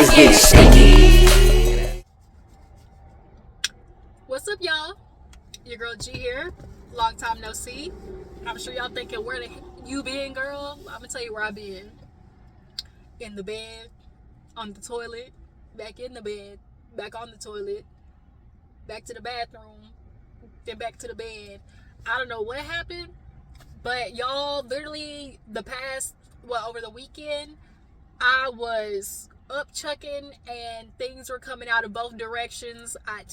things get shaky. What's up, y'all? Your girl G here. Long time no see. I'm sure y'all thinking, where the you been, girl? I'm gonna tell you where I been. In the bed, on the toilet, back in the bed, back on the toilet, back to the bathroom, then back to the bed. I don't know what happened, but y'all, literally over the weekend, I was up chucking and things were coming out of both directions. I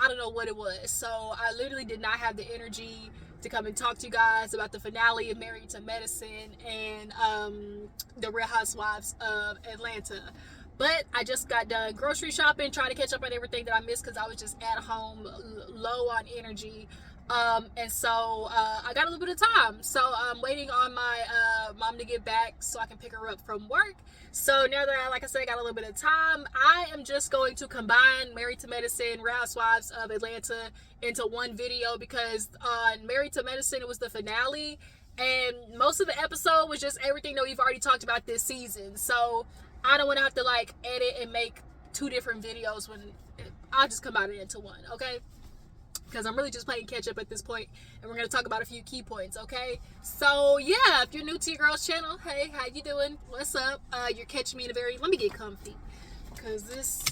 don't know what it was. So I literally did not have the energy to come and talk to you guys about the finale of Married to Medicine and the Real Housewives of Atlanta. But I just got done grocery shopping, trying to catch up on everything that I missed because I was just at home, low on energy. And so I got a little bit of time. So I'm waiting on my mom to get back so I can pick her up from work. So now that like I said, I got a little bit of time, I am just going to combine Married to Medicine, Real Housewives of Atlanta into one video because on Married to Medicine, it was the finale. And most of the episode was just everything that we've already talked about this season. So I don't want to have to like edit and make two different videos when I'll just combine it into one, okay? Because I'm really just playing catch up at this point, and we're going to talk about a few key points, okay? So yeah, if you're new to your girl's channel, hey, how you doing? What's up? You're catching me in let me get comfy, because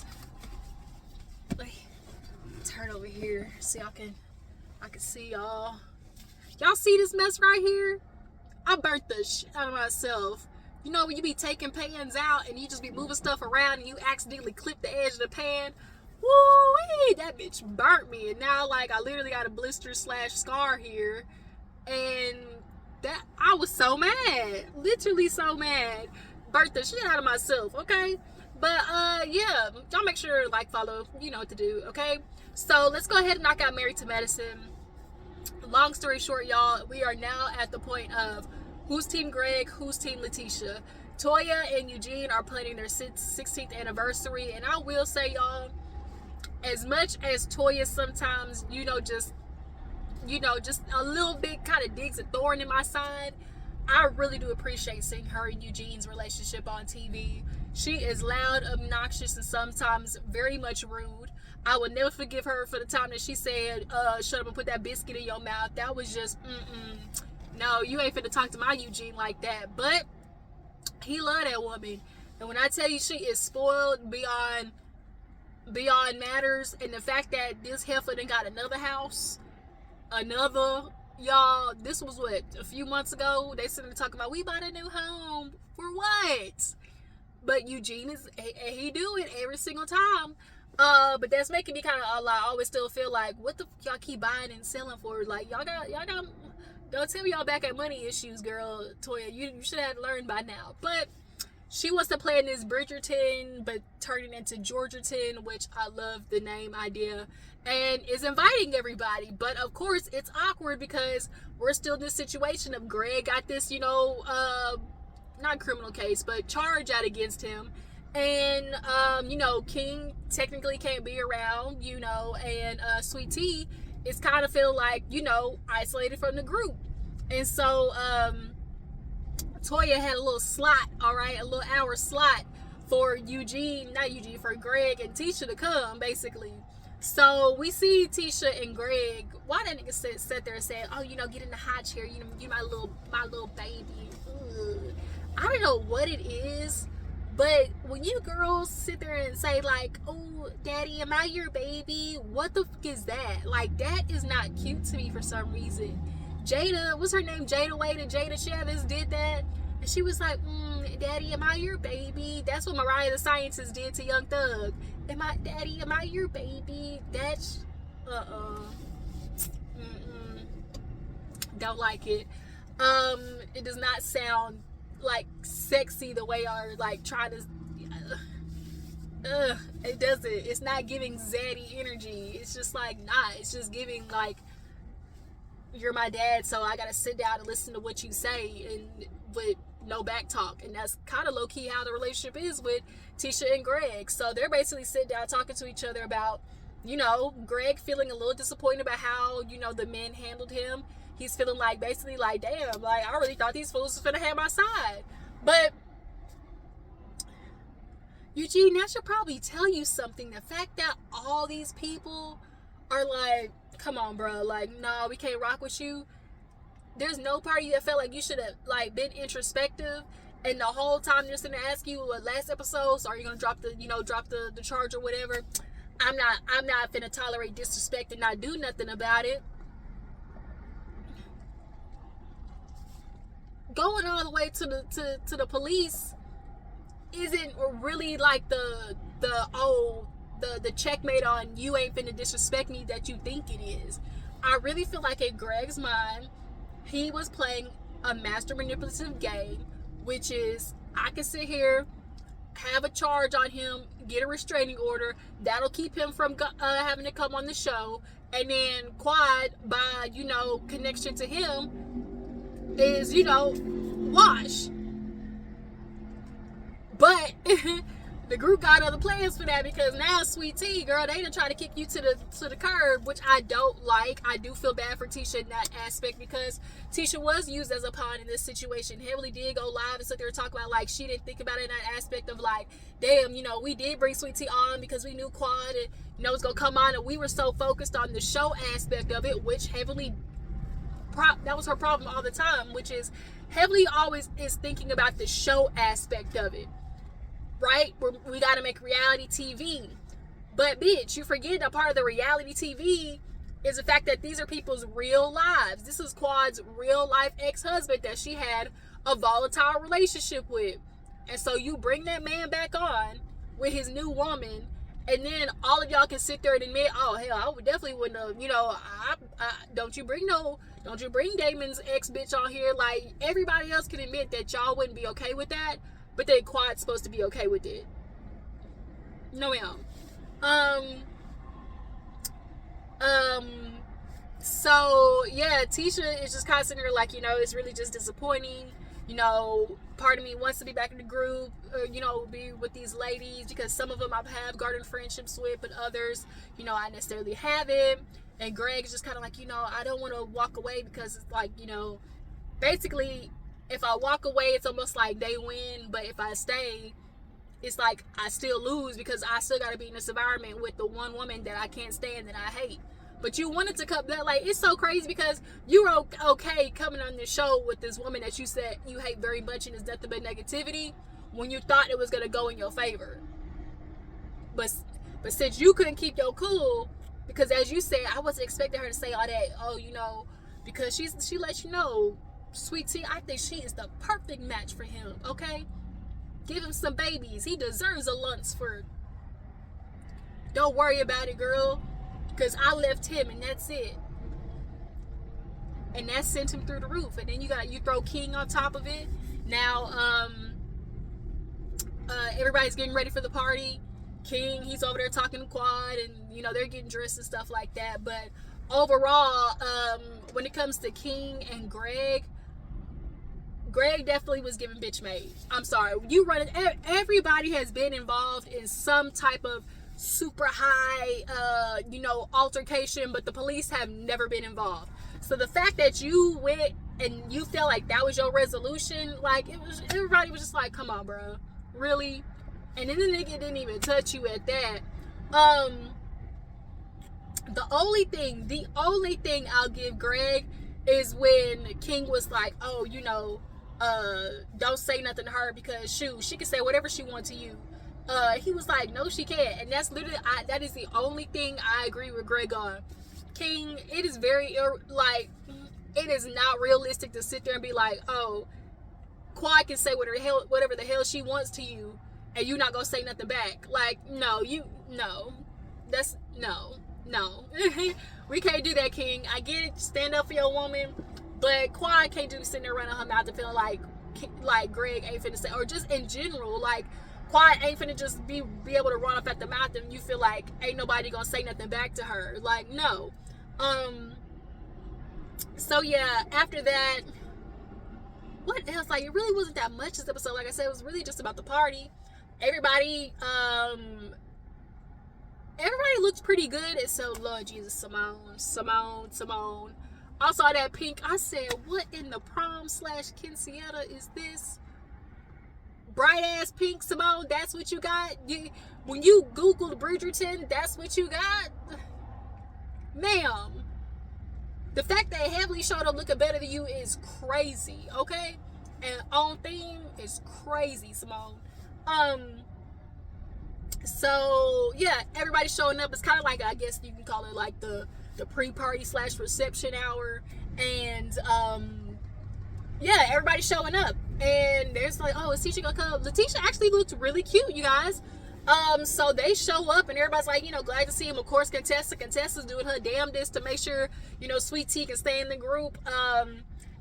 turn over here so I can see y'all. Y'all see this mess right here? I burnt the shit out of myself. You know when you be taking pans out and you just be moving stuff around and you accidentally clip the edge of the pan? Woo-wee, that bitch burnt me, and now like I literally got a blister / scar here, and that I was so mad, literally so mad, burnt the shit out of myself, okay? But yeah, y'all make sure like, follow, you know what to do, okay? So let's go ahead and knock out Married to Medicine. Long story short, y'all, we are now at the point of who's team Gregg, who's team Letitia. Toya and Eugene are planning their 16th anniversary, and I will say, y'all, as much as Toya sometimes, just a little bit kind of digs a thorn in my side, I really do appreciate seeing her and Eugene's relationship on TV. She is loud, obnoxious, and sometimes very much rude. I will never forgive her for the time that she said, shut up and put that biscuit in your mouth. That was just, no, you ain't finna talk to my Eugene like that. But he loved that woman. And when I tell you she is spoiled beyond matters, and the fact that this heifer done got another house, y'all, this was what, a few months ago, they sitting there talking about, we bought a new home, for what? But Eugene he do it every single time, but that's making me kind of like, I always still feel like, what the y'all keep buying and selling for? Like, y'all got don't tell me y'all back at money issues, girl. Toya, you should have learned by now. But she wants to play in this Bridgerton, but turning into Georgiaton, which I love the name idea, and is inviting everybody. But of course, it's awkward because we're still in this situation of Gregg got this, not criminal case, but charge out against him. And, King technically can't be around, and Sweet Tea is kind of feeling like, isolated from the group. And so, Toya had a little slot, all right, a little hour slot for for Gregg and Tisha to come, basically. So we see Tisha and Gregg. Why that nigga sat there and said, oh, get in the high chair, you my little baby. Ugh. I don't know what it is, but when you girls sit there and say like, oh, daddy, am I your baby? What the fuck is that? Like, that is not cute to me for some reason. Jada, what's her name? Jada Wade and Jada Chavez did that. And she was like, daddy, am I your baby? That's what Mariah the Scientist did to Young Thug. Daddy, am I your baby? That's, don't like it. It does not sound like sexy the way are like trying to, it doesn't. It's not giving zaddy energy. It's just like, it's just giving like, you're my dad, so I gotta sit down and listen to what you say, and with no back talk. And that's kind of low-key how the relationship is with Tisha and Gregg. So they're basically sitting down talking to each other about, Gregg feeling a little disappointed about how, the men handled him. He's feeling like, basically like, damn, like, I really thought these fools was finna have my side. But Eugene, that should probably tell you something. The fact that all these people are like, come on, bro, like, nah, we can't rock with you. There's no part of you that felt like you should have like been introspective, and the whole time they're just gonna ask you what last episode, so are you gonna drop the charge or whatever. I'm not finna tolerate disrespect and not do nothing about it. Going all the way to the police isn't really like the checkmate on you ain't finna disrespect me that you think it is. I really feel like in Gregg's mind, he was playing a master manipulative game, which is I can sit here, have a charge on him, get a restraining order, that'll keep him from having to come on the show, and then Quad, by connection to him, is wash. But the group got other plans for that, because now Sweet Tea, girl, they done try to kick you to the curb, which I don't like. I do feel bad for Tisha in that aspect, because Tisha was used as a pawn in this situation. Heavily did go live and sit there and talk about like she didn't think about it in that aspect of like, damn, we did bring Sweet Tea on because we knew Quad and was gonna come on, and we were so focused on the show aspect of it, which Heavily that was her problem all the time, which is Heavily always is thinking about the show aspect of it. Right? We got to make reality TV. But bitch, you forget a part of the reality TV is the fact that these are people's real lives. This is Quad's real life ex-husband that she had a volatile relationship with. And so you bring that man back on with his new woman, and then all of y'all can sit there and admit, oh hell, I would definitely wouldn't have, don't you bring Damon's ex-bitch on here. Like, everybody else can admit that y'all wouldn't be okay with that. But then Quad's supposed to be okay with it. No, ma'am. So yeah, Tisha is just kind of sitting there like, it's really just disappointing. Part of me wants to be back in the group, be with these ladies, because some of them I have garden friendships with, but others, I necessarily haven't. And Gregg is just kind of like, I don't want to walk away, because it's like, basically, if I walk away, it's almost like they win, but if I stay, it's like I still lose, because I still got to be in this environment with the one woman that I can't stand, that I hate. But you wanted to come back. Like, it's so crazy, because you were okay coming on this show with this woman that you said you hate very much and is nothing but negativity, when you thought it was going to go in your favor. But since you couldn't keep your cool, because as you said, I wasn't expecting her to say all that, because she let you know, Sweet Tea, I think she is the perfect match for him, okay? Give him some babies. He deserves a Lunsford. Don't worry about it, girl, because I left him, and that's it. And that sent him through the roof. And then you throw King on top of it. Now, everybody's getting ready for the party. King, he's over there talking to Quad, and, they're getting dressed and stuff like that. But overall, when it comes to King and Gregg definitely was given bitch made. I'm sorry. You run it. Everybody has been involved in some type of super high, altercation, but the police have never been involved. So the fact that you went and you felt like that was your resolution, like, everybody was just like, come on, bro. Really? And then the nigga didn't even touch you at that. The only thing I'll give Gregg is when King was like, oh, don't say nothing to her, because shoot, she can say whatever she wants to you. He was like, no, she can't. And that's literally, that is the only thing I agree with Gregg on. King, it is very, it is not realistic to sit there and be like, oh, Quad can say whatever the hell she wants to you, and you not gonna say nothing back. Like, no. We can't do that, King. I get it, stand up for your woman, but Quad can't do sitting there running her mouth and feeling like Gregg ain't finna say, or just in general, like, Quad ain't finna just be able to run up at the mouth and you feel like ain't nobody gonna say nothing back to her. Like, no. So yeah, after that, what else? Like, it really wasn't that much this episode. Like I said, it was really just about the party. Everybody looked pretty good. And so, Lord Jesus, Simone. I saw that pink. I said, what in the prom / quinceañera is this? bright ass pink, Simone, that's what you got? When you Googled Bridgerton, that's what you got? Ma'am, the fact that Heavenly showed up looking better than you is crazy, okay? And on theme is crazy, Simone. So yeah, everybody showing up. It's kind of like, I guess you can call it like the pre-party / reception hour. And yeah, everybody showing up. And there's like, oh, is Tisha gonna come? Letitia actually looked really cute, you guys. So they show up and everybody's like, you know, glad to see him. Of course, Contessa's doing her damnedest to make sure, you know, Sweet Tea can stay in the group.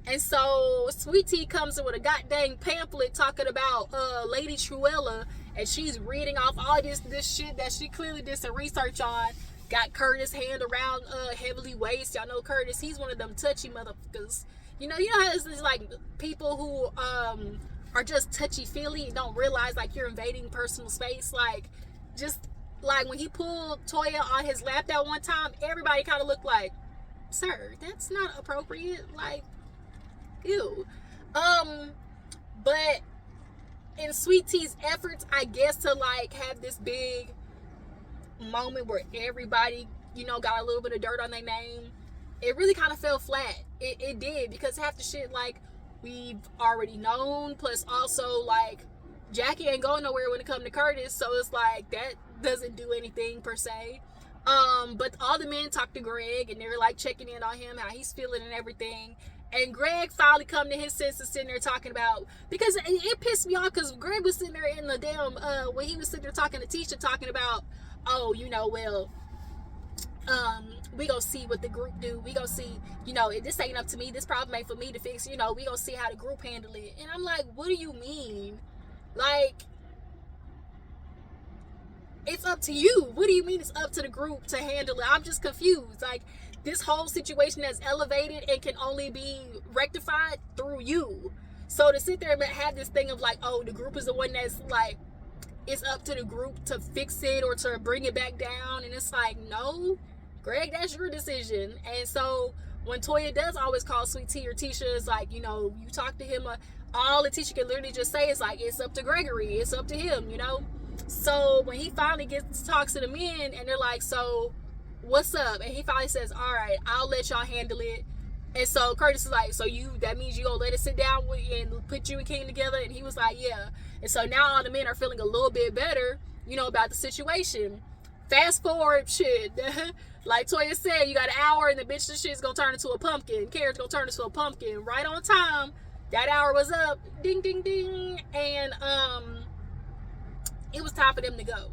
And so Sweet Tea comes in with a goddamn pamphlet talking about Lady Truella, and she's reading off all this shit that she clearly did some research on. Got Curtis' hand around Heavenly waist. Y'all know Curtis, he's one of them touchy motherfuckers. You know how it's like people who are just touchy-feely, don't realize like you're invading personal space. Like, just like when he pulled Toya on his lap that one time, everybody kind of looked like, sir, that's not appropriate. Like, ew. But in Sweet Tea's efforts, I guess, to like have this big moment where everybody, you know, got a little bit of dirt on their name, it really kind of fell flat. It did, because half the shit like we've already known, plus also like Jackie ain't going nowhere when it comes to Curtis, so it's like that doesn't do anything per se. But all the men talked to Gregg and they're like checking in on him, how he's feeling and everything. And Gregg finally come to his senses, sitting there talking about, because it pissed me off, because Gregg was sitting there in the damn when he was sitting there talking to Tisha, talking about, oh, you know, well, we gonna see what the group do. We gonna see, you know, this ain't up to me. This problem ain't for me to fix. You know, we gonna see how the group handle it. And I'm like, what do you mean? Like, it's up to you. What do you mean it's up to the group to handle it? I'm just confused. Like, this whole situation that's elevated and can only be rectified through you. So to sit there and have this thing of like, oh, the group is the one that's like, it's up to the group to fix it or to bring it back down. And it's like, no, Gregg, that's your decision. And so when Toya does always call Sweet Tea or Tisha, it's like, you know, you talk to him, all the Tisha can literally just say is like, it's up to Gregory, it's up to him, you know. So when he finally talks to the men and they're like, so what's up? And he finally says, all right, I'll let y'all handle it. And so Curtis is like, so that means you gonna let us sit down with you and put you and King together? And he was like, yeah. And so now all the men are feeling a little bit better, you know, about the situation. Fast forward, shit. Like Toya said, you got an hour and the bitch, this shit's gonna turn into a pumpkin. Carrot's gonna turn into a pumpkin. Right on time. That hour was up. Ding, ding, ding. And it was time for them to go.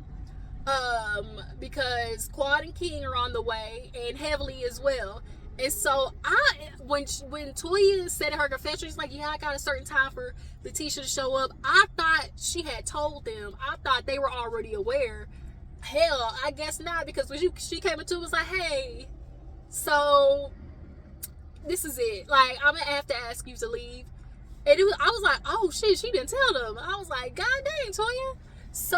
Because Quad and King are on the way, and Heavily as well. And so when Toya said in her confession, she's like, yeah, I got a certain time for Letitia to show up. I thought she had told them. I thought they were already aware. Hell, I guess not, because when she came into it, was like, hey, so this is it. Like, I'm gonna have to ask you to leave. And I was like, oh shit, she didn't tell them. I was like, god dang, Toya. So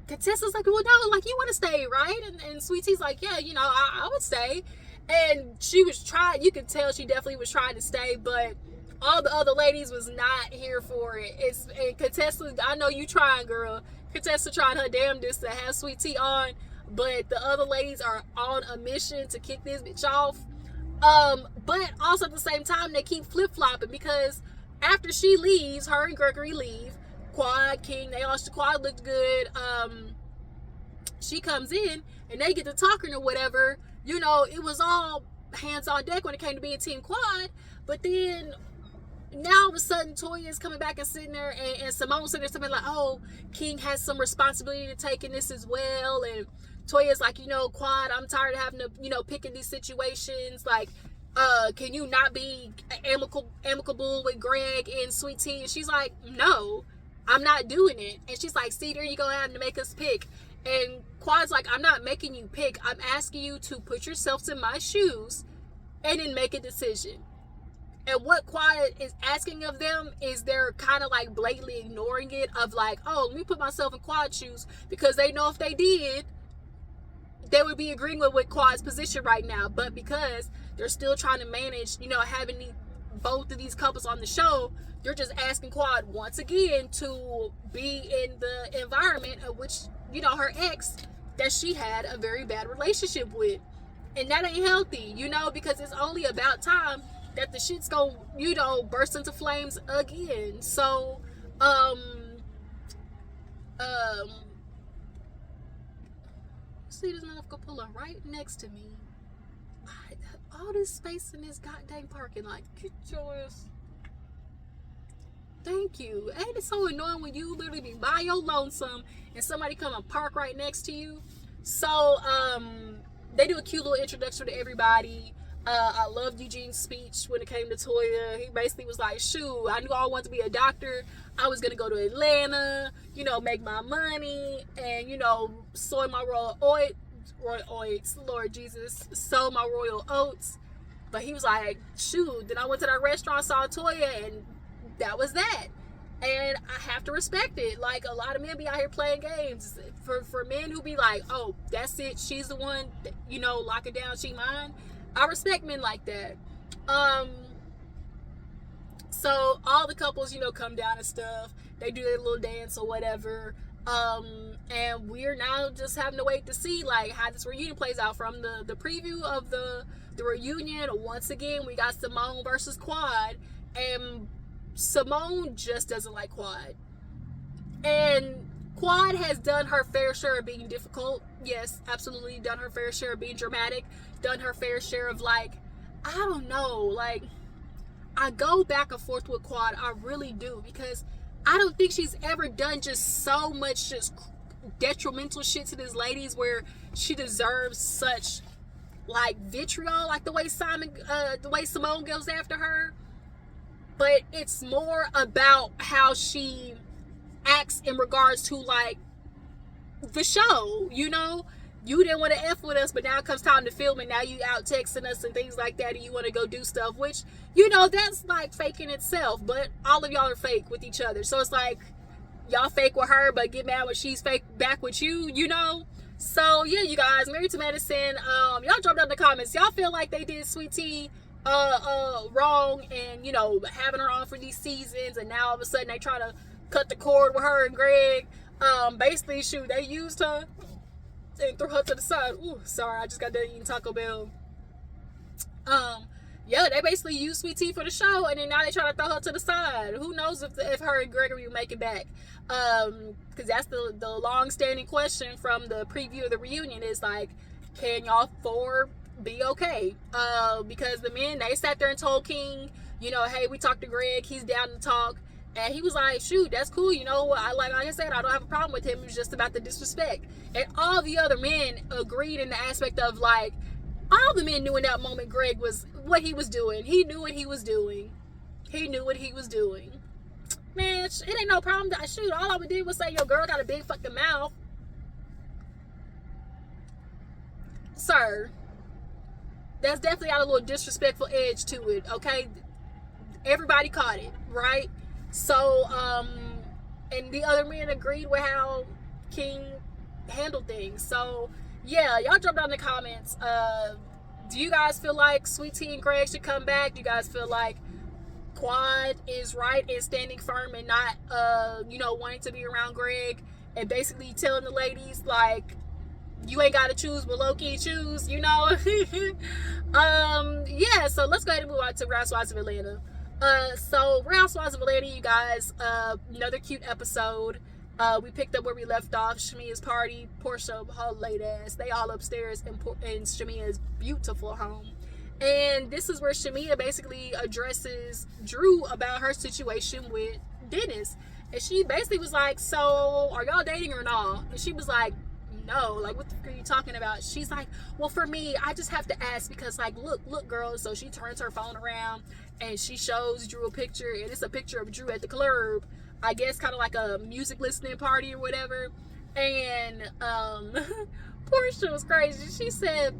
Contessa's like, well, no, like, you want to stay, right? And Sweet Tea's like, yeah, you know, I would stay. And she was trying, you could tell she definitely was trying to stay, but all the other ladies was not here for it. And Contessa, I know you trying, girl. Contessa trying her damnedest to have Sweet Tea on, but the other ladies are on a mission to kick this bitch off. But also at the same time, they keep flip-flopping, because after she leaves, her and Gregory leave, Quad, King, Quad looked good. She comes in and they get to talking or whatever. You know, it was all hands on deck when it came to being Team Quad. But then now all of a sudden Toya is coming back and sitting there, and Simone's sitting there something like, oh, King has some responsibility to take in this as well. And Toya's like, you know, Quad, I'm tired of having to, you know, pick in these situations. Like, can you not be amicable with Gregg and Sweet Tea? And she's like, no, I'm not doing it. And she's like, see, there you go, having to make us pick. And Quad's like, I'm not making you pick. I'm asking you to put yourselves in my shoes and then make a decision. And what Quad is asking of them is they're kind of like blatantly ignoring it, of like, oh, let me put myself in Quad's shoes, because they know if they did, they would be agreeing with Quad's position right now. But because they're still trying to manage, you know, having both of these couples on the show, you're just asking Quad once again to be in the environment of which, you know, her ex that she had a very bad relationship with. And that ain't healthy, you know, because it's only about time that the shit's gonna, you know, burst into flames again. So, see this motherfucker pulling right next to me. All this space in this goddamn parking lot. Get your ass. Thank you. Ain't it so annoying when you literally be by your lonesome and somebody come and park right next to you? So, they do a cute little introduction to everybody. I loved Eugene's speech when it came to Toya. He basically was like, shoot, I knew I wanted to be a doctor. I was going to go to Atlanta, you know, make my money and, you know, sow my royal oats, Lord Jesus, sow my royal oats. But he was like, shoot, then I went to that restaurant, saw Toya, and that was that. And I have to respect it. Like, a lot of men be out here playing games. For men who be like, oh, that's it, she's the one, you know, lock it down, she mine. I respect men like that. So all the couples, you know, come down and stuff. They do their little dance or whatever. And we're now just having to wait to see like how this reunion plays out. From the preview of the reunion, once again we got Simone versus Quad, and Simone just doesn't like Quad. And Quad has done her fair share of being difficult. Yes, absolutely done her fair share of being dramatic. Done her fair share of like, I don't know, like, I go back and forth with Quad. I really do, because I don't think she's ever done just so much just detrimental shit to these ladies where she deserves such like vitriol, like the way Simone goes after her. But it's more about how she acts in regards to like the show, you know. You didn't want to F with us, but now it comes time to film, and now you out texting us and things like that, and you want to go do stuff, which, you know, that's like fake in itself. But all of y'all are fake with each other. So it's like, y'all fake with her, but get mad when she's fake back with you, you know? So yeah, you guys, Married to Medicine, y'all drop down in the comments. Y'all feel like they did Sweet Tea wrong, and, you know, having her on for these seasons, and now all of a sudden they try to cut the cord with her and Gregg. Basically, shoot, they used her and threw her to the side. Ooh, sorry, I just got done eating Taco Bell. Yeah, they basically used Sweet Tea for the show, and then now they try to throw her to the side. Who knows if her and Gregory will make it back? Because that's the long-standing question from the preview of the reunion is like, can y'all four be okay? Because the men, they sat there and told King, you know, hey, we talked to Gregg, he's down to talk. And he was like, shoot, that's cool. You know, like I said, I don't have a problem with him. It was just about the disrespect. And all the other men agreed in the aspect of, like, all the men knew in that moment Gregg was what he was doing. He knew what he was doing. He knew what he was doing. Man, it ain't no problem. Shoot, all I would do was say, your girl got a big fucking mouth. Sir, that's definitely got a little disrespectful edge to it, okay? Everybody caught it, right? So, and the other men agreed with how King handled things. So, yeah, y'all drop down in the comments. Do you guys feel like Sweet Tea and Gregg should come back? Do you guys feel like Quad is right in standing firm and not, you know, wanting to be around Gregg and basically telling the ladies, like, you ain't got to choose, but low-key choose, you know? Yeah, so let's go ahead and move on to Real Housewives of Atlanta. So Real Housewives of Atlanta, you guys, another cute episode. We picked up where we left off. Shamea's party, Porsha, her late ass, they all upstairs in Shamea's beautiful home. And this is where Shamea basically addresses Drew about her situation with Dennis. And she basically was like, so are y'all dating or not? And she was like, no, like, what the fuck are you talking about? She's like, well, for me, I just have to ask because, like, look, girl. So she turns her phone around and she shows Drew a picture, and it's a picture of Drew at the club, I guess kind of like a music listening party or whatever. And Porsha was crazy. She said,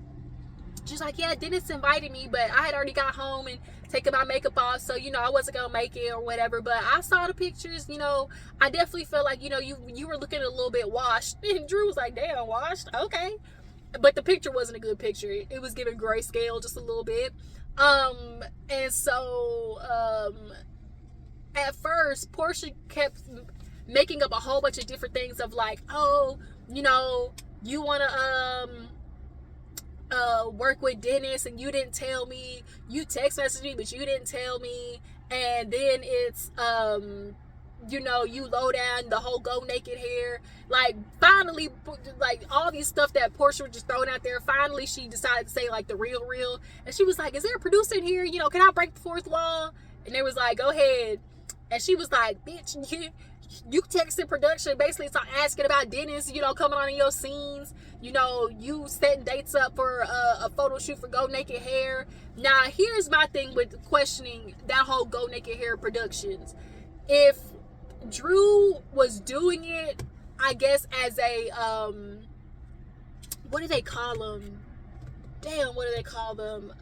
she's like, yeah, Dennis invited me, but I had already got home and taken my makeup off, so, you know, I wasn't gonna make it or whatever. But I saw the pictures, you know, I definitely felt like, you know, you were looking a little bit washed. And Drew was like, damn, washed? Okay. But the picture wasn't a good picture. It was giving grayscale just a little bit. And so at first Porsha kept making up a whole bunch of different things of like, oh, you know, you want to work with Dennis and you didn't tell me, you text messaged me but you didn't tell me, and then it's you know, you low down the whole go naked hair. Like finally, like all these stuff that Porsha was just throwing out there, finally she decided to say like the real, and she was like, is there a producer in here, you know, can I break the fourth wall? And they was like, go ahead. And she was like, bitch, you texted production basically start asking about Dennis, you know, coming on in your scenes, you know, you setting dates up for a photo shoot for Go Naked Hair. Now here's my thing with questioning that whole Go Naked Hair productions. If Drew was doing it, I guess as a what do they call them? Damn, what do they call them?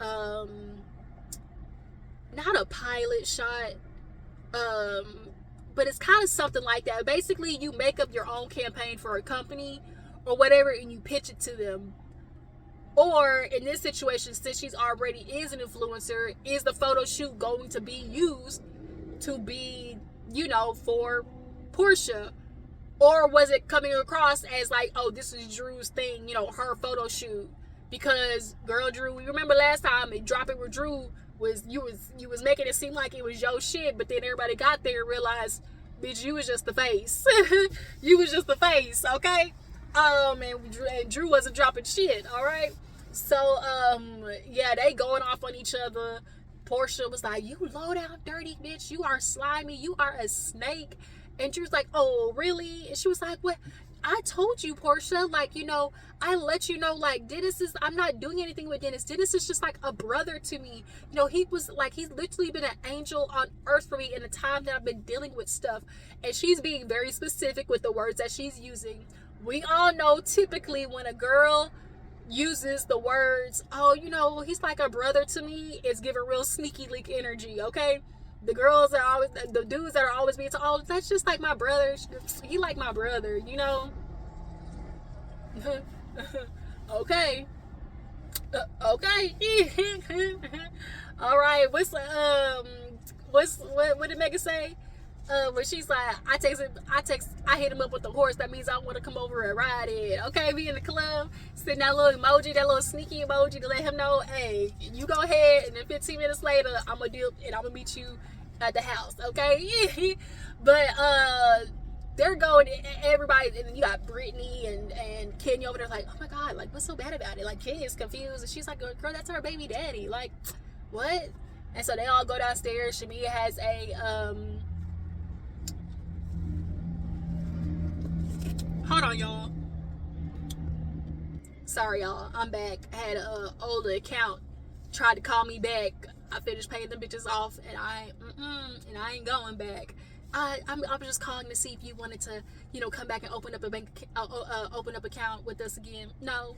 Not a pilot shot, but it's kind of something like that. Basically, you make up your own campaign for a company or whatever, and you pitch it to them. Or in this situation, since she's already is an influencer, is the photo shoot going to be used to be, you know, for Porsha? Or was it coming across as like, oh, this is Drew's thing, you know, her photo shoot? Because girl, Drew, we remember last time it Drop It with Drew was you was making it seem like it was your shit, but then everybody got there and realized, bitch, you was just the face. You was just the face, okay? And Drew wasn't dropping shit, all right? So yeah, they going off on each other. Porsha was like, you low down dirty bitch, you are slimy, you are a snake. And Drew's like, oh really? And she was like, what? I told you, Porsha, like, you know, I let you know, like, Dennis is, I'm not doing anything with Dennis. Dennis is just like a brother to me. You know, he was like, he's literally been an angel on earth for me in the time that I've been dealing with stuff. And she's being very specific with the words that she's using. We all know typically when a girl uses the words, oh, you know, he's like a brother to me, it's giving real sneaky link energy, okay? The girls are always, the dudes that are always being told, oh, that's just like my brother. He like my brother, you know? Okay. Okay. All right. What did Megan say? When she's like, I hit him up with the horse. That means I want to come over and ride it. Okay, be in the club, send that little emoji, that little sneaky emoji to let him know, hey, you go ahead, and then 15 minutes later, I'm gonna deal and I'm gonna meet you at the house. Okay, but they're going, everybody, and then you got Brittany and Kenya over there like, oh my god, like what's so bad about it? Like Kenya's confused, and she's like, girl, that's her baby daddy. Like what? And so they all go downstairs. Shamea has a hold on, y'all. Sorry, y'all. I'm back. I had an older account tried to call me back. I finished paying them bitches off, and I ain't going back. I'm just calling to see if you wanted to, you know, come back and open up a open up account with us again. No,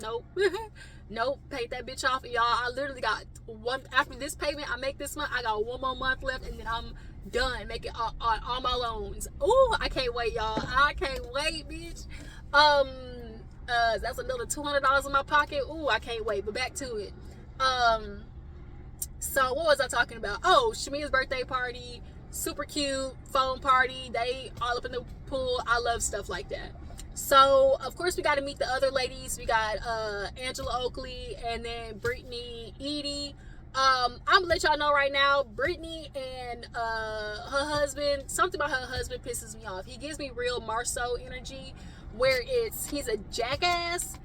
nope, nope. Paid that bitch off, y'all. I literally got one after this payment I make this month. I got one more month left, and then I'm done making all my loans. Ooh, I can't wait, y'all. I can't wait, bitch. That's another $200 in my pocket. Ooh, I can't wait. But back to it. So what was I talking about? Oh, Shamea's birthday party, super cute, phone party. They all up in the pool. I love stuff like that. So of course we got to meet the other ladies. We got Angela Oakley and then Brittany Edie. I'm gonna let y'all know right now, Brittany and her husband, something about her husband pisses me off. He gives me real Marceau energy, where he's a jackass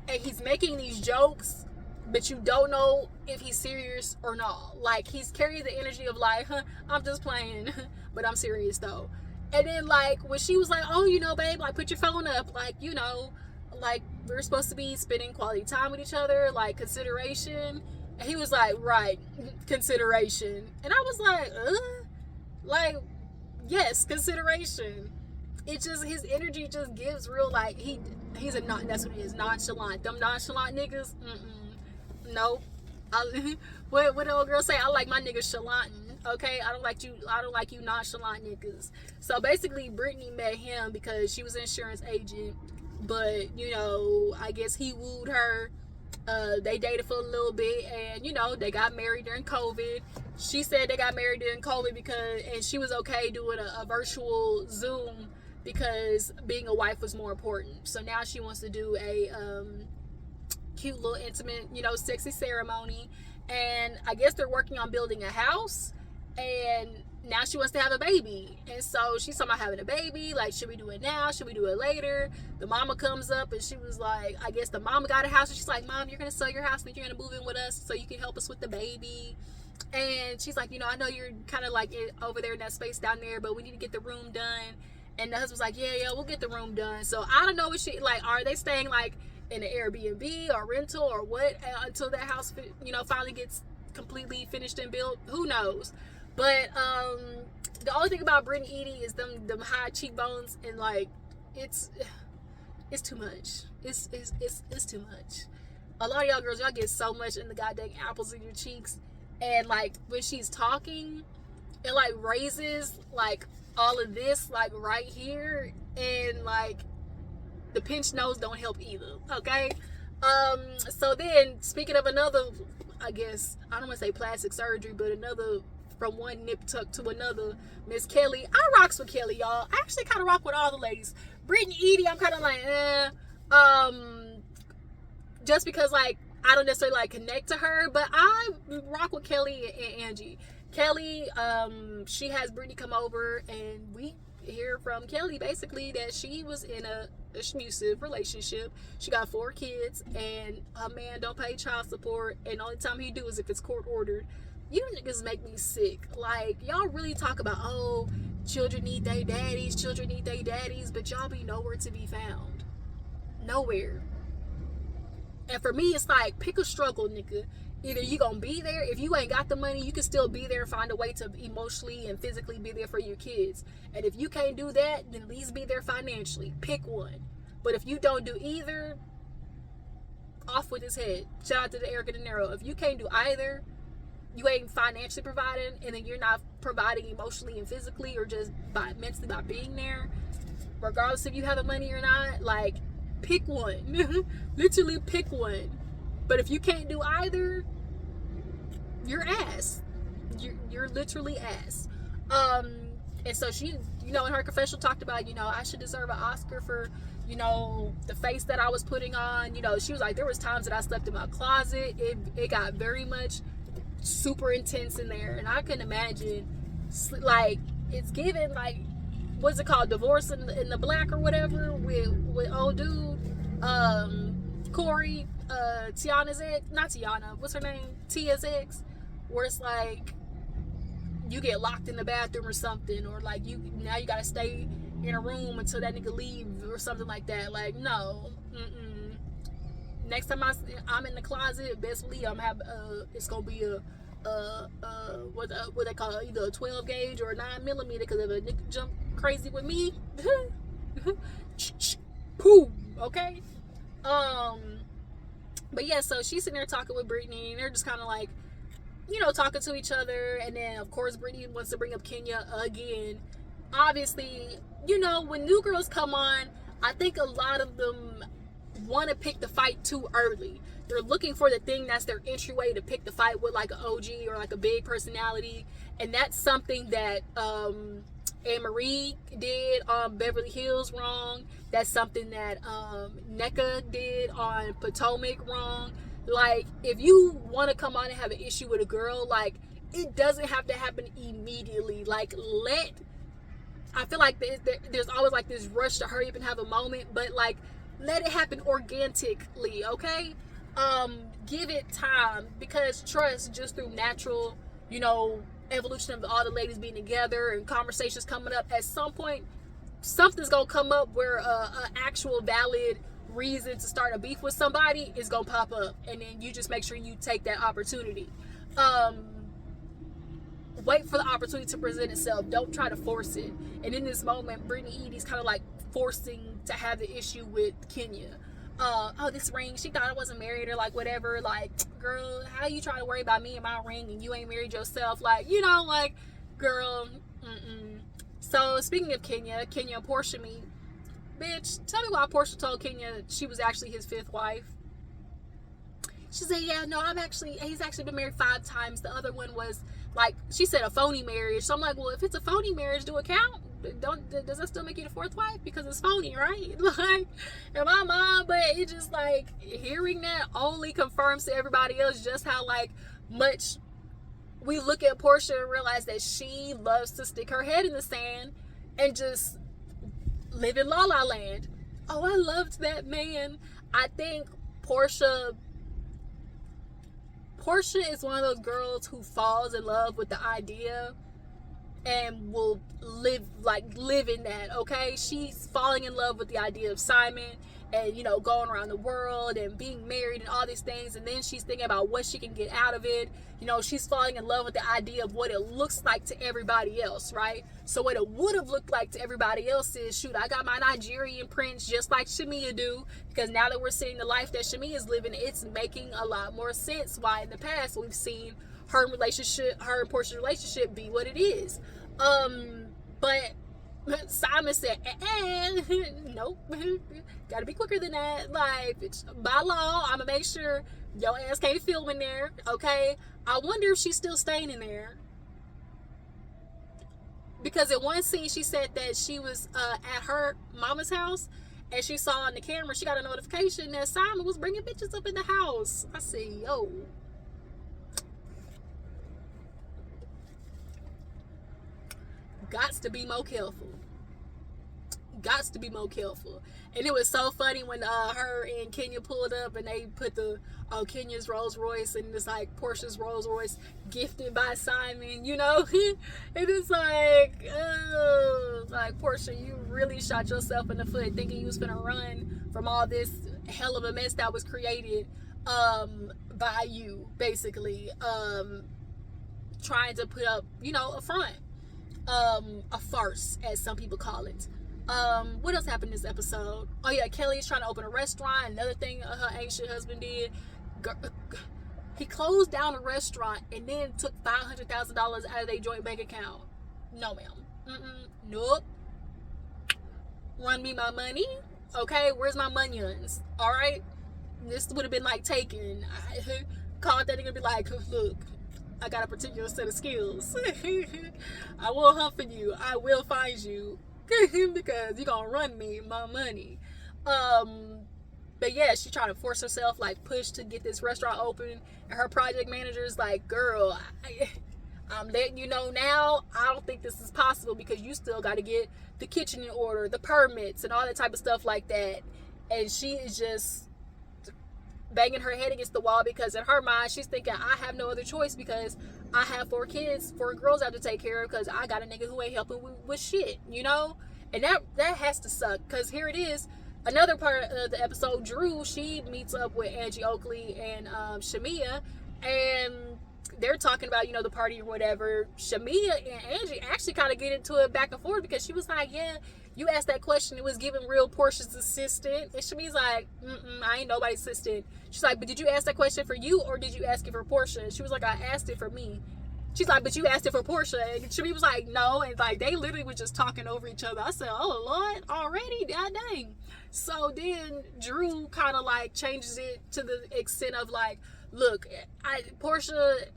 and he's making these jokes, but you don't know if he's serious or not. Like, he's carrying the energy of like, I'm just playing, but I'm serious though. And then like when she was like, oh, you know, babe, like put your phone up, like, you know, like we're supposed to be spending quality time with each other, like consideration. And he was like, right, consideration. And I was like, yes, consideration. It just, his energy just gives real, like, he's a not, that's what he is, nonchalant. Them nonchalant niggas, nope. What the old girl say? I like my niggas chalantin, okay? I don't like you nonchalant niggas. So basically, Brittany met him because she was an insurance agent, but, you know, I guess he wooed her They dated for a little bit, and you know, they got married during COVID. She said they got married during COVID and she was okay doing a virtual Zoom because being a wife was more important. So now she wants to do a cute little intimate, you know, sexy ceremony. And I guess they're working on building a house, and now she wants to have a baby. And so she's talking about having a baby. Like, should we do it now? Should we do it later? The mama comes up and she was like, I guess the mama got a house. And she's like, Mom, you're going to sell your house and you're going to move in with us so you can help us with the baby. And she's like, you know, I know you're kind of like over there in that space down there, but we need to get the room done. And the husband's like, yeah, we'll get the room done. So I don't know what she, like, are they staying like in an Airbnb or rental or what until that house, you know, finally gets completely finished and built? Who knows? But the only thing about Brit and Edie is them high cheekbones, and like it's too much. It's too much. A lot of y'all girls, y'all get so much in the goddamn apples in your cheeks, and like when she's talking, it like raises like all of this like right here, and like the pinched nose don't help either. Okay. So then, speaking of another, I guess I don't want to say plastic surgery, but another, from one nip tuck to another, Miss Kelli. I rocks with Kelli, y'all. I actually kind of rock with all the ladies. Brit and Edie, I'm kind of like, just because like I don't necessarily like connect to her, but I rock with Kelli and Angie. Kelli, she has Brittany come over, and we hear from Kelli basically that she was in a abusive relationship. She got 4 kids, and her man don't pay child support, and the only time he do is if it's court ordered. You niggas make me sick. Like, y'all really talk about, oh, children need their daddies, but y'all be nowhere to be found. Nowhere. And for me, it's like, pick a struggle, nigga. Either you gonna be there. If you ain't got the money, you can still be there, find a way to emotionally and physically be there for your kids. And if you can't do that, then at least be there financially. Pick one. But if you don't do either, off with his head. Shout out to the Eric and the Nero. If you can't do either, you ain't financially providing, and then you're not providing emotionally and physically, or just mentally by being there, regardless if you have the money or not, like, pick one. Literally pick one. But if you can't do either, you're ass. You're literally ass. And so she, you know, in her confessional talked about, you know, I should deserve an Oscar for, you know, the face that I was putting on. You know, she was like, there was times that I slept in my closet. It got very much super intense in there, and I can imagine, like, it's given like, what's it called, Divorce in the Black or whatever, with old dude, Corey, Tiana's ex, not Tiana, what's her name, Tia's ex, where it's like you get locked in the bathroom or something, or like you gotta stay in a room until that nigga leave or something like that. Like, no. Next time I'm in the closet, best believe I'm have it's gonna be a what they call it, either a 12 gauge or a 9mm, because if a nigga jump crazy with me, poo, okay. But yeah, so she's sitting there talking with Brittany, and they're just kind of like, you know, talking to each other. And then of course Brittany wants to bring up Kenya again. Obviously, you know, when new girls come on, I think a lot of them want to pick the fight too early. They're looking for the thing that's their entryway to pick the fight with, like an OG or like a big personality. And that's something that Anne Marie did on Beverly Hills wrong. That's something that NECA did on Potomac wrong. Like, if you want to come on and have an issue with a girl, like, it doesn't have to happen immediately. Like, I feel like there's always like this rush to hurry up and have a moment, but like, let it happen organically, okay? Give it time, because trust, just through natural, you know, evolution of all the ladies being together and conversations coming up, at some point something's gonna come up where an actual valid reason to start a beef with somebody is gonna pop up, and then you just make sure you take that opportunity. Wait for the opportunity to present itself. Don't try to force it. And in this moment, Brittany Edie's kind of like forcing to have the issue with Kenya. Oh, this ring, she thought I wasn't married, or like whatever. Like, girl, how you trying to worry about me and my ring and you ain't married yourself? Like, you know, like, girl, So speaking of Kenya and Porsha meet. Bitch, tell me why Porsha told Kenya she was actually his 5th wife. She said, yeah, no, he's actually been married 5 times. The other one was, like, she said a phony marriage. So I'm like, well, if it's a phony marriage, do it count? Does that still make you the 4th wife? Because it's phony, right? Like, in my mind, but it just, like, hearing that only confirms to everybody else just how, like, much we look at Porsha and realize that she loves to stick her head in the sand and just live in La La Land. Oh, I loved that man. I think Porsha is one of those girls who falls in love with the idea and will live in that, okay? She's falling in love with the idea of Simon and, you know, going around the world and being married and all these things, and then she's thinking about what she can get out of it. You know, she's falling in love with the idea of what it looks like to everybody else, right? So what it would have looked like to everybody else is, shoot, I got my Nigerian prince just like Shamea do, because now that we're seeing the life that Shamea is living, it's making a lot more sense why in the past we've seen her and Porsha's relationship be what it is. But Simon said, nope, gotta be quicker than that. Like, by law, I'm gonna make sure your ass can't film in there, okay? I wonder if she's still staying in there. Because in one scene, she said that she was at her mama's house, and she saw on the camera, she got a notification that Simon was bringing bitches up in the house. I said, yo. Gots to be more careful. Gots to be more careful. And it was so funny when her and Kenya pulled up and they put the Kenya's Rolls Royce and it's like Porsha's Rolls Royce gifted by Simon, you know. And it's like Porsha, you really shot yourself in the foot thinking you was gonna run from all this hell of a mess that was created by you, basically, trying to put up, you know, a front. A farce, as some people call it. What else happened in this episode? Oh yeah, Kelly's trying to open a restaurant. Another thing her ancient husband did. He closed down a restaurant and then took $500,000 out of their joint bank account. No, ma'am. Nope. Run me my money. Okay, where's my munions? All right, this would have been like taken. I called that nigga and be like, look, I got a particular set of skills. I will hunt for you. I will find you. Because you're gonna run me my money. But yeah, she trying to force herself, like, push to get this restaurant open. And her project manager's like, girl, I'm letting you know now, I don't think this is possible because you still got to get the kitchen in order, the permits, and all that type of stuff like that. And she is just banging her head against the wall because in her mind she's thinking, I have no other choice because I have 4 girls I have to take care of because I got a nigga who ain't helping with shit, you know. And that has to suck, because here it is, another part of the episode. Drew, she meets up with Angie Oakley and Shamea, and they're talking about, you know, the party or whatever. Shamea and Angie actually kind of get into it back and forth because she was like, yeah, you asked that question, it was giving real Porsha's assistant. And Shamea's like, I ain't nobody's assistant. She's like, but did you ask that question for you or did you ask it for Porsha? And she was like, I asked it for me. She's like, but you asked it for Porsha. And Shamea was like, no. And like, they literally were just talking over each other. I said, oh Lord, already? God dang. So then Drew kind of like changes it to the extent of like, look, Porsha,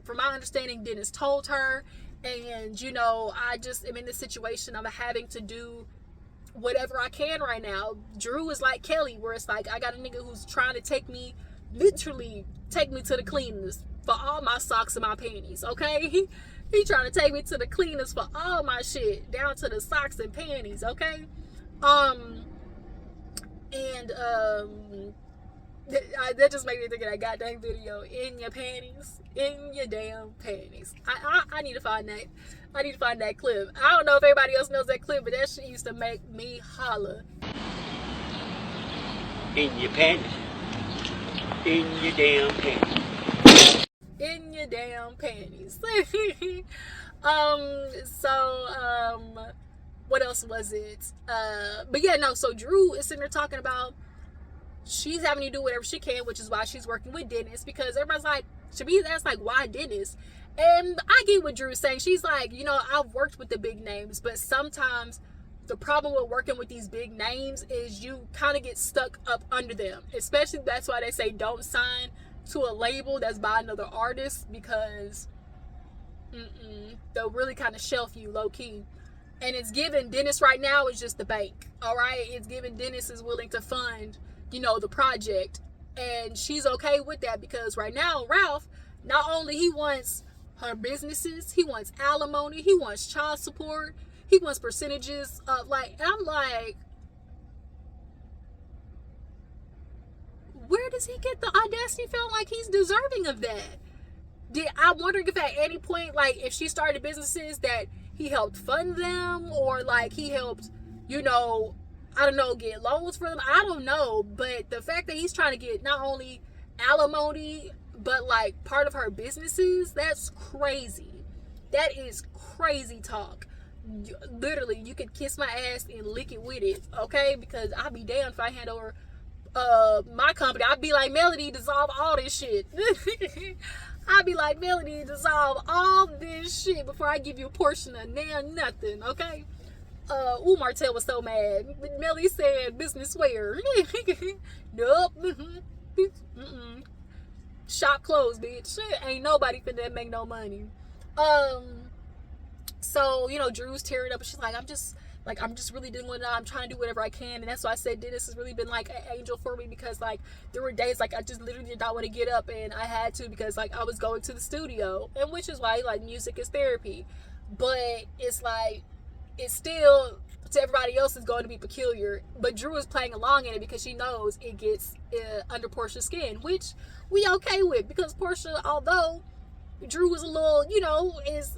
from my understanding, Dennis told her, and you know, I just am in this situation of having to do whatever I can right now. Drew is like Kelli, where it's like, I got a nigga who's trying to literally take me to the cleaners for all my socks and my panties, okay? He trying to take me to the cleaners for all my shit, down to the socks and panties, okay? That just made me think of that goddamn video, in your panties, in your damn panties. I need to find that. I need to find that clip. I don't know if everybody else knows that clip, but that shit used to make me holler. In your panties. In your damn panties. In your damn panties. What else was it? But yeah, no, so Drew is sitting there talking about she's having to do whatever she can, which is why she's working with Dennis, because everybody's like, Shamea's asked like, why Dennis? And I get what Drew's saying. She's like, you know, I've worked with the big names, but sometimes the problem with working with these big names is you kind of get stuck up under them. Especially, that's why they say don't sign to a label that's by another artist, because they'll really kind of shelf you low key. And it's given Dennis right now is just the bank. All right, it's given Dennis is willing to fund, the project, and she's okay with that, because right now Ralph, not only he wants her businesses, he wants alimony, he wants child support, he wants percentages of and I'm like, where does he get the audacity feeling like he's deserving of that? I'm wondering if at any point, if she started businesses, that he helped fund them, or he helped, I don't know, get loans for them. I don't know. But the fact that he's trying to get not only alimony, but part of her businesses, that's crazy. That is crazy talk. Literally, you could kiss my ass and lick it with it, okay? Because I'd be damned if I hand over my company. I'd be like, Melody, dissolve all this shit. I'd be like, Melody, dissolve all this shit before I give you a portion of nothing, okay? Martell was so mad. Melody said, business where? Nope. Shop closed, bitch. Ain't nobody finna make no money. So, Drew's tearing up, and she's like, I'm just really doing what I'm trying to do whatever I can. And that's why I said Dennis has really been an angel for me, because there were days I just literally did not want to get up, and I had to, because I was going to the studio, and which is why music is therapy. But it's it's still, to everybody else, is going to be peculiar, but Drew is playing along in it because she knows it gets under Porsha's skin, which we okay with, because Porsha, although Drew was a little, is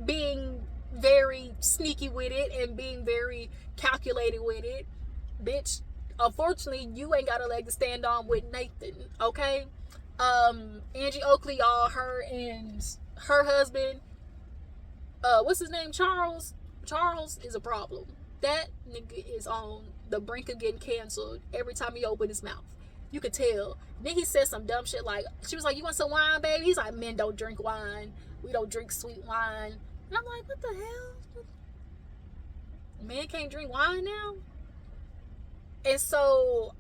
being very sneaky with it and being very calculated with it, bitch, unfortunately you ain't got a leg to stand on with Nathan, okay? Angie Oakley, her and her husband, what's his name, Charles is a problem. That nigga is on the brink of getting canceled every time he opened his mouth. You could tell. Then he said some dumb shit she was like, you want some wine, baby? He's like, men don't drink wine, we don't drink sweet wine. And I'm like, what the hell? Men can't drink wine now? And so,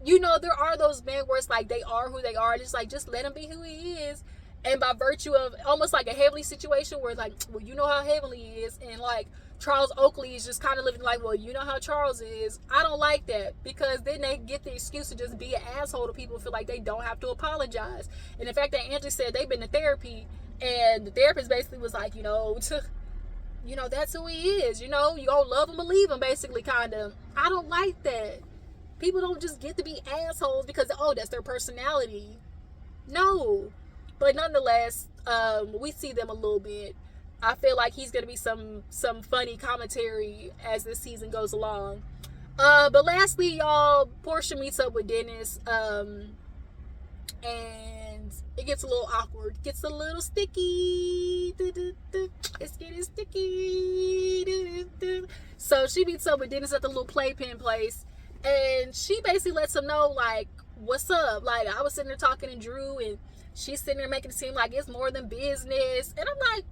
there are those men where it's they are who they are. It's just let him be who he is. And by virtue of almost a heavenly situation where well, you know how heavenly he is. And Charles Oakley is just kind of living well, you know how Charles is. I don't like that, because then they get the excuse to just be an asshole to people who feel like they don't have to apologize. And the fact that Angie said they've been to therapy, and the therapist basically was that's who he is. You gonna love him or leave him, basically, kind of. I don't like that. People don't just get to be assholes because, that's their personality. No. But nonetheless, we see them a little bit. I feel like he's gonna be some funny commentary as this season goes along. But lastly, y'all, Porsha meets up with Dennis, and it gets a little awkward, gets a little sticky. It's getting sticky. So she meets up with Dennis at the little playpen place, and she basically lets him know what's up. I was sitting there talking to Drew, and she's sitting there making it seem like it's more than business. And I'm like,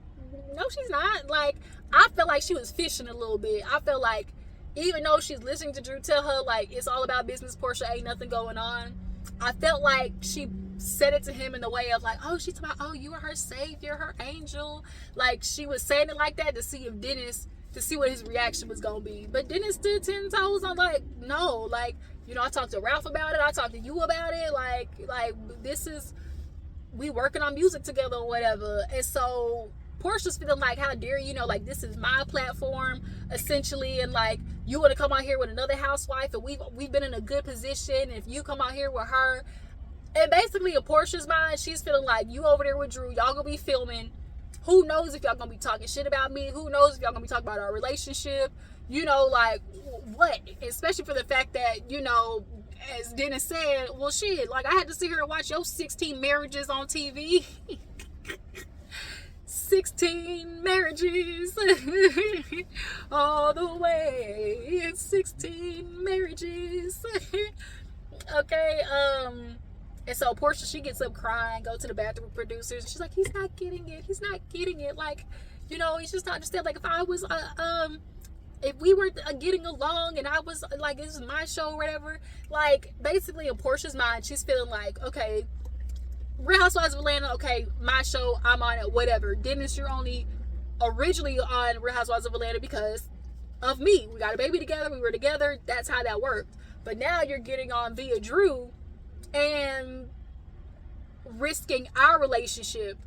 no, she's not. I felt like she was fishing a little bit. I felt like, even though she's listening to Drew tell her it's all about business, Porsha, ain't nothing going on, I felt like she said it to him in the way of she's about, you are her savior, her angel. She was saying it like that to see what his reaction was gonna be. But Dennis stood 10 toes. I'm no, I talked to Ralph about it, I talked to you about it, this is, we working on music together or whatever. And so Porsha's feeling how dare you, this is my platform, essentially, and you want to come out here with another housewife, and we've been in a good position, if you come out here with her. And basically, in Porsha's mind, she's feeling you over there with Drew, y'all gonna be filming. Who knows if y'all gonna be talking shit about me? Who knows if y'all gonna be talking about our relationship? What? Especially for the fact that, as Dennis said, well, shit, I had to sit here and watch your 16 marriages on TV. 16 marriages all the way. It's 16 marriages. Okay, and so Porsha, she gets up crying, go to the bathroom with producers, and she's like, he's not getting it. He's not getting it. He's just not understand. If I was if we were getting along and I was like, this is my show or whatever, like basically in Porsha's mind, she's feeling like, okay, Real Housewives of Atlanta, okay, my show, I'm on it, whatever. Dennis, you're only originally on Real Housewives of Atlanta because of me. We got a baby together, we were together, that's how that worked. But now you're getting on via Drew and risking our relationship.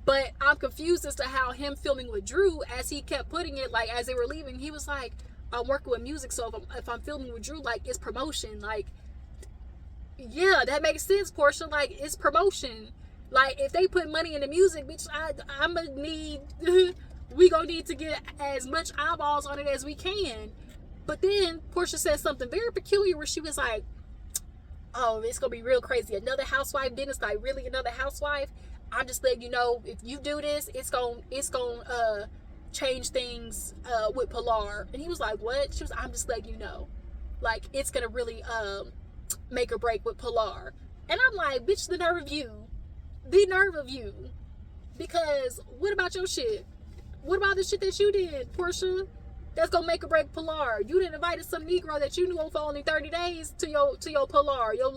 But I'm confused as to how him filming with Drew, as he kept putting it, like as they were leaving, he was like, I'm working with music, so if I'm filming with Drew, like it's promotion. Like, yeah, that makes sense, Porsha. Like, it's promotion. Like, if they put money into music, bitch, I'm gonna need, we gonna need to get as much eyeballs on it as we can. But then Porsha said something very peculiar where she was like, oh, it's gonna be real crazy. Another housewife, Dennis, like really another housewife. I'm just letting you know, if you do this, it's gonna change things with Pilar. And he was like, what? She was, I'm just letting you know, like it's gonna really make or break with Pilar. And I'm like, bitch, the nerve of you, because what about your shit? What about the shit that you did, Porsha? That's gonna make or break Pilar. You didn't invite some Negro that you knew for only 30 days to your Pilar, your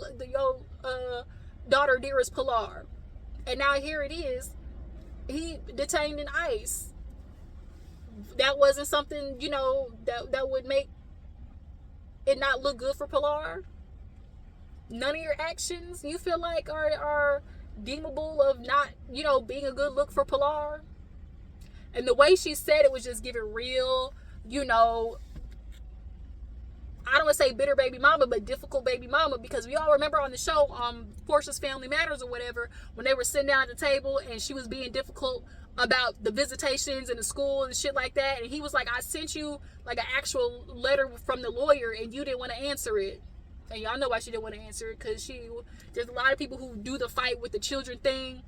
daughter dearest Pilar. And now here it is, he detained in ICE. That wasn't something, that would make it not look good for Pilar. None of your actions you feel like are deemable of not, being a good look for Pilar. And the way she said it was just giving real, I don't want to say bitter baby mama, but difficult baby mama, because we all remember on the show, Porsha's Family Matters or whatever, when they were sitting down at the table and she was being difficult about the visitations in the school and shit like that. And he was like, I sent you like an actual letter from the lawyer and you didn't want to answer it. And y'all know why she didn't want to answer it, because there's a lot of people who do the fight with the children thing,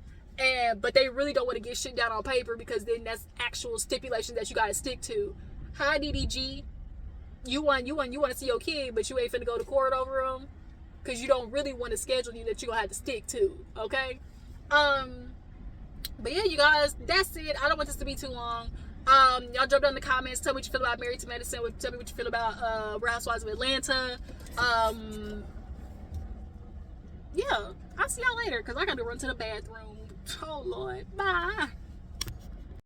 but they really don't want to get shit down on paper, because then that's actual stipulations that you got to stick to. Hi, DDG. You want to see your kid, but you ain't finna go to court over him, because you don't really want to schedule you that you gonna have to stick to. Okay. But yeah, you guys, that's it. I don't want this to be too long. Y'all jump down in the comments, tell me what you feel about Married to Medicine, tell me what you feel about Real Housewives of Atlanta. Yeah, I'll see y'all later, because I gotta run to the bathroom. Oh Lord, bye.